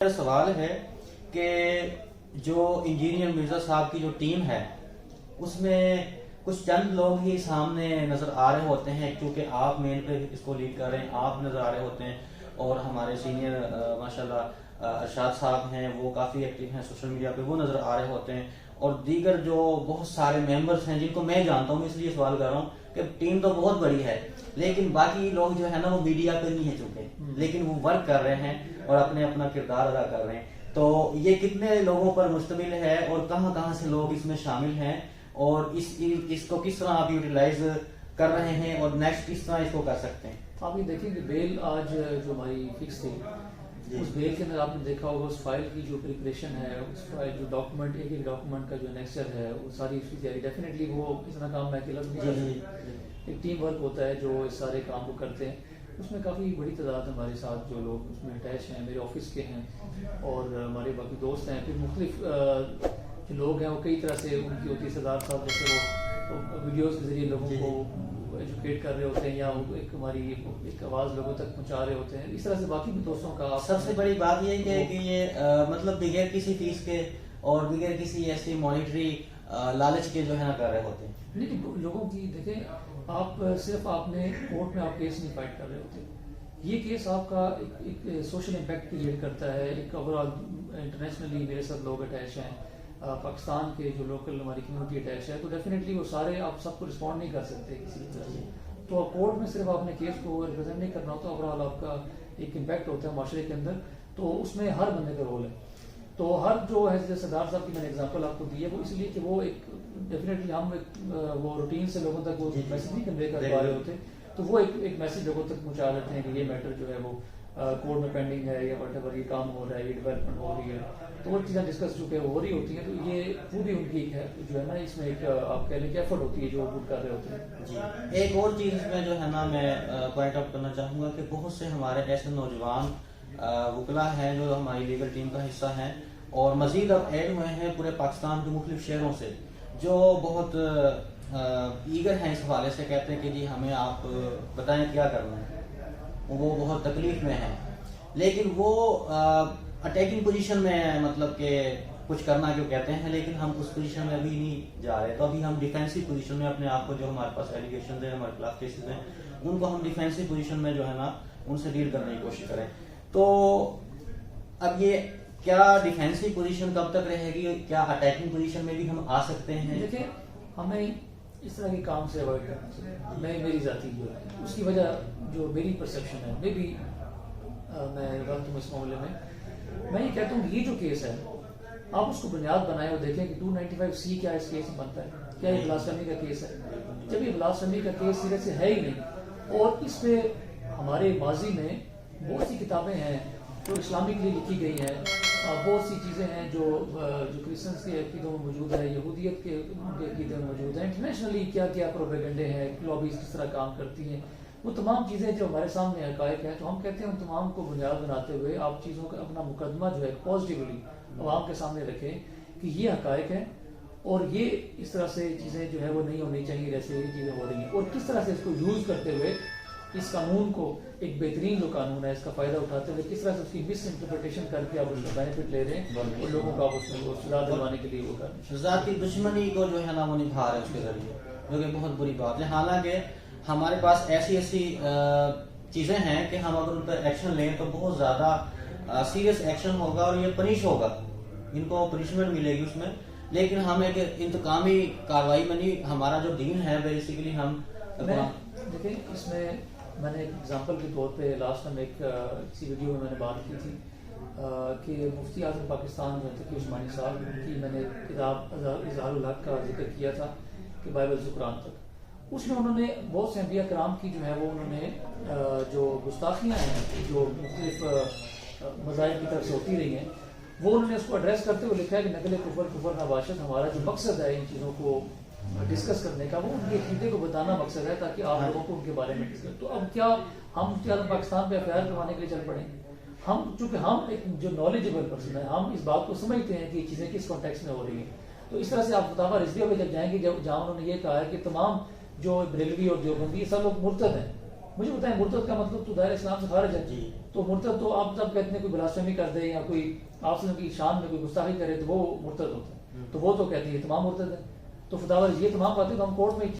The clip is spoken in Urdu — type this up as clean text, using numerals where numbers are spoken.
میرا سوال ہے کہ جو انجینئر مرزا صاحب کی جو ٹیم ہے اس میں کچھ چند لوگ ہی سامنے نظر آ رہے ہوتے ہیں، کیونکہ آپ مین پہ اس کو لیڈ کر رہے ہیں، آپ نظر آ رہے ہوتے ہیں، اور ہمارے سینئر ماشاءاللہ ارشاد صاحب ہیں، وہ کافی ایکٹیو ہیں سوشل میڈیا پہ، وہ نظر آ رہے ہوتے ہیں، اور دیگر جو بہت سارے ممبرس ہیں جن کو میں جانتا ہوں، اس لیے سوال کر رہا ہوں کہ ٹیم تو بہت بڑی ہے لیکن باقی لوگ جو ہے نا وہ میڈیا پہ نہیں ہے چونکہ، لیکن وہ ورک کر رہے ہیں اور اپنا کردار ادا کر رہے ہیں. تو یہ کتنے لوگوں پر مشتمل ہے اور کہاں کہاں سے لوگ اس میں شامل ہیں، اور اس کو کس طرح آپ یوٹیلائز کر رہے ہیں اور نیکسٹ کس طرح اس کو کر سکتے ہیں؟ آپ یہ دیکھیں کہ بیل آج جو ہماری فکس تھی، اس بیل کے اندر آپ نے دیکھا ہوگا اس فائل کی جو پریپریشن ہے، اس فائل جو ڈاکومنٹ ایک ڈاکومنٹ کا جو نیکسچر ہے، وہ ساری اس کی تیاری ڈیفینیٹلی وہ اتنا کام میں اکیلا نہیں کر سکتا. ایک ٹیم ورک ہوتا ہے جو اس سارے کام کو کرتے ہیں. اس میں کافی بڑی تعداد ہمارے ساتھ جو لوگ اس میں اٹیچ ہیں، میرے آفس کے ہیں اور ہمارے باقی دوست ہیں. پھر مختلف جو لوگ ہیں وہ کئی طرح سے ان کی ہوتی ہے. سردار صاحب جیسے وہ ویڈیوز کے ذریعے لوگوں کو ایجوکیٹ کر رہے ہوتے ہیں، یا ایک ہماری ایک آواز لوگوں تک پہنچا رہے ہوتے ہیں. اس طرح سے باقی بھی دوستوں کا سب سے بڑی بات یہ ہے کہ یہ مطلب بغیر کسی فیس کے اور بغیر کسی ایسی مانیٹری لالچ کے جو ہے نا کر رہے ہوتے ہیں. نہیں، لوگوں کی دیکھیں، آپ صرف آپ نے کورٹ میں آپ کیس نہیں فائٹ کر رہے ہوتے. یہ کیس آپ کا ایک سوشل امپیکٹ کریٹ کرتا ہے. ایک اوور آل انٹرنیشنلی میرے ساتھ لوگ اٹیچ ہیں، پاکستان کے جو لوکل ہماری کمیونٹی اٹیچ ہے، تو ڈیفینیٹلی وہ سارے آپ سب کو رسپونڈ نہیں کر سکتے کسی طرح سے. تو کورٹ میں صرف آپ نے کیس کو ریپرزینٹ نہیں کرنا ہوتا، اوور آل آپ کا ایک امپیکٹ ہوتا ہے معاشرے کے اندر. تو اس میں ہر بندے کا رول ہے. تو ہر جو ہے جیسے سردار صاحب کی میں نے اگزامپل آپ کو دی ہے، وہ اس لیے کہ وہ ایک ڈیفینیٹلی ہم وہ روٹین سے لوگوں تک وہ میسج نہیں کنوے کر پا رہے ہوتے، تو وہ ایک میسج لوگوں تک پہنچا دیتے ہیں کہ یہ میٹر جو ہے وہ کورٹ میں پینڈنگ ہے، یا وٹ ایور یہ کام ہو رہا ہے، یہ ڈیولپمنٹ ہو رہی ہے. تو وہ چیزیں ڈسکس چونکہ ہو رہی ہوتی ہیں، تو یہ پوری ان کی ایک ہے جو ہے نا اس میں ایک آپ کہہ لیں کہ ایفرٹ ہوتی ہے جو وہ کر رہے ہوتے ہیں. جی، ایک اور چیز اس میں جو ہے نا میں پوائنٹ آؤٹ کرنا چاہوں گا کہ بہت سے ہمارے ایسے نوجوان وکلا ہیں جو ہماری لیگل ٹیم کا حصہ ہیں، اور مزید اب ایڈ ہوئے ہیں پورے پاکستان کے مختلف شہروں سے، جو بہت ایگر ہیں اس حوالے سے، کہتے ہیں کہ جی ہمیں آپ بتائیں کیا کرنا ہے. وہ بہت تکلیف میں ہیں، لیکن وہ اٹیکنگ پوزیشن میں مطلب کہ کچھ کرنا کیوں کہتے ہیں، لیکن ہم اس پوزیشن میں ابھی نہیں جا رہے. تو ابھی ہم ڈیفینسو پوزیشن میں اپنے آپ کو، جو ہمارے پاس ایلیگیشن ہیں، ہمارے خلاف کیسز ہیں، ان کو ہم ڈیفینسو پوزیشن میں جو ہے نا ان سے ڈیل کرنے کی کوشش کریں. تو اب یہ کیا ڈیفینسو پوزیشن کب تک رہے گی، کیا اٹیکنگ پوزیشن میں بھی ہم آ سکتے ہیں؟ دیکھیں، ہمیں اس طرح کے کام سے اوائڈ کرنا چاہیے. میری ذاتی جو ہے اس کی وجہ جو میری پرسیپشن ہے، میں بھی میں غلط ہوں اس معاملے میں یہ کہتا ہوں کہ یہ جو کیس ہے آپ اس کو بنیاد بنائیں اور دیکھیں کہ 295C کیا اس کیس میں بنتا ہے. کیا یہ بلاسفیمی کا کیس ہے؟ جب یہ بلاسفیمی کا کیس سیرے سے ہے ہی نہیں، اور اس پہ ہمارے ماضی میں بہت سی کتابیں ہیں جو اسلامی کے لیے لکھی گئی ہیں، بہت سی چیزیں ہیں جو کرسچنس کے عقیدوں میں موجود ہے، یہودیت کے عقیدے میں موجود ہیں، انٹرنیشنلی کیا کیا پروپیگنڈے ہیں، لابیز کس طرح کام کرتی ہیں، وہ تمام چیزیں جو ہمارے سامنے حقائق ہیں. تو ہم کہتے ہیں ان تمام کو بنیاد بناتے ہوئے آپ چیزوں کا اپنا مقدمہ جو ہے پازیٹیولی عوام کے سامنے رکھیں کہ یہ حقائق ہیں اور یہ اس طرح سے چیزیں جو ہے وہ نہیں ہونی چاہیے جیسے یہ چیزیں ہو رہی ہیں، اور کس طرح سے اس کو یوز کرتے ہوئے اس قانون کو، ایک بہترین جو قانون ہے، اس کا فائدہ اٹھاتے ہوئے کس طرح سے اس کی مس انٹرپریٹیشن کر کے آپ اس کا بینیفٹ لے رہے ہیں اور لوگوں کو آپ اس میں سزا دلوانے کے لیے وہ کر رہے ہیں. ذاتی دشمنی کو جو ہے نا وہ نبھا رہے ہیں اس کے ذریعے، جو کہ بہت بری بات ہے. حالانکہ ہمارے پاس ایسی چیزیں ہیں کہ ہم اگر ان پر ایکشن لیں تو بہت زیادہ سیریس ایکشن ہوگا اور یہ پنش ہوگا، ان کو پنشمنٹ ملے گی اس میں. لیکن ہم ایک انتقامی کاروائی میں نہیں، ہمارا جو دین ہے بیسیکلی ہم دیکھیں اس میں نے ایک اگزامپل کے طور پہ لاسٹ ٹائم ایک کسی ویڈیو میں نے بات کی تھی کہ مفتی اعظم پاکستان جو تقی عثمانی صاحب کی میں نے کتاب اظہار الحق کا ذکر کیا تھا کہ بائبل سے قرآن تک. اس میں انہوں نے بہت سے انبیاء کرام کی جو ہے وہ انہوں نے جو گستاخیاں ہیں جو مختلف مذاہب کی طرف سے ہوتی رہی ہیں، وہ انہوں نے اس کو ایڈریس کرتے ہوئے لکھا ہے کہ نقل کفر نباشت. ہمارا جو مقصد ہے ان چیزوں کو ڈسکس کرنے کا، وہ ان کے عقیدے کو بتانا مقصد ہے تاکہ آپ لوگوں کو ان کے بارے میں ڈسکس. تو اب کیا ہم پاکستان پہ FIR کروانے کے لیے چل پڑیں؟ ہم چونکہ ہم ایک جو نالجبل پرسن ہے، ہم اس بات کو سمجھتے ہیں کہ یہ چیزیں کس کانٹیکس میں ہو رہی ہیں. تو اس طرح سے آپ فتاویٰ رضویہ پہ جب جائیں گے، جہاں انہوں نے یہ کہا ہے کہ تمام جو بریلوی اور دیوبندی سب لوگ مرتد ہیں، مجھے بتائیں مرتد کا مطلب تو دائرہ اسلام سے خارج ہے. جی. تو مرتد تو آپ جب کہتے ہیں کوئی بلاسفیمی کر دے یا کوئی آپ سے کی شان میں کوئی گستاخی کرے تو وہ مرتد ہوتا ہے. تو وہ تو کہتے ہیں یہ تمام مرتد ہے. تو فتاوی یہ تمام باتیں تو ہم کورٹ میں